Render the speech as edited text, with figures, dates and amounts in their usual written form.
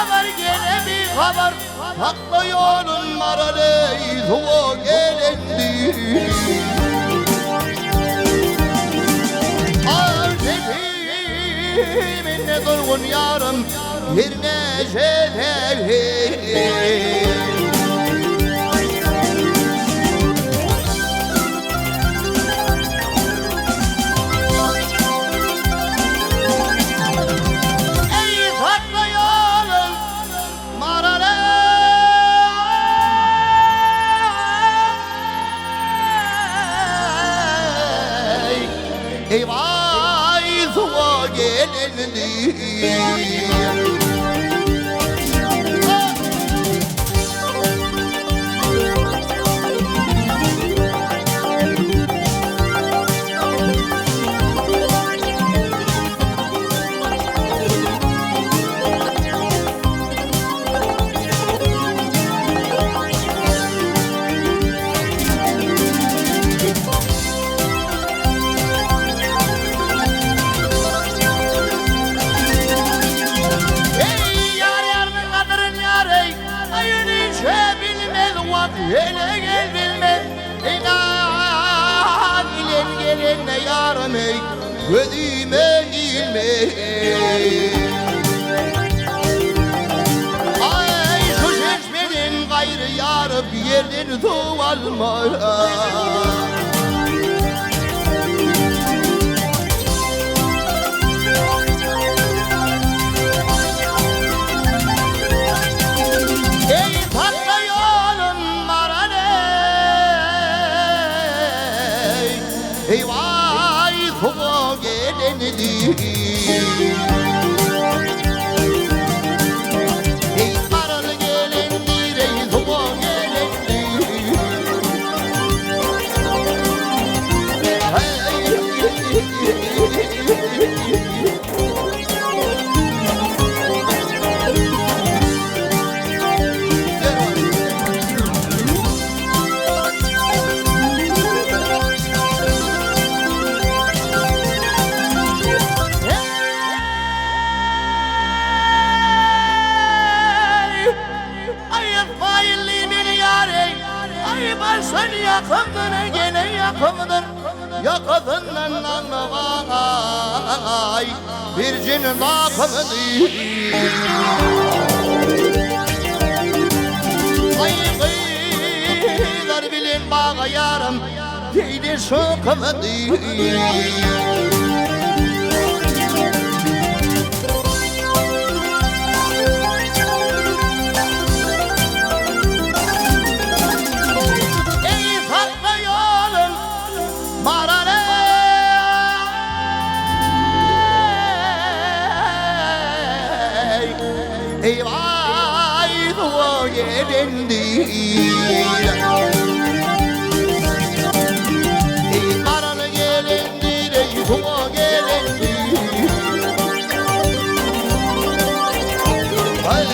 haber gene bir haber haklı yolun maralıydı o gelendi. Artepimin ne durgun yarım yerine şeter. Eyvah zuva gelendi. Hele gel bilmez inan gelen gelenle yarım ey gözüme ilmez. Ay şu çeşmenin gayrı yarı bir yerden su alma. Eyvah tuğ gelendi. Ey paralı gelendir ey tuğ gelendi. Sen yakındın gene yakındın yakadından anlamay bir cinin akımıdır. Ay kıyılar bilin bağa yarım değdi şokımıdır. Eyvah tuğ gelendi. Ey paralı gelendir ey tuğ gelendi. Ay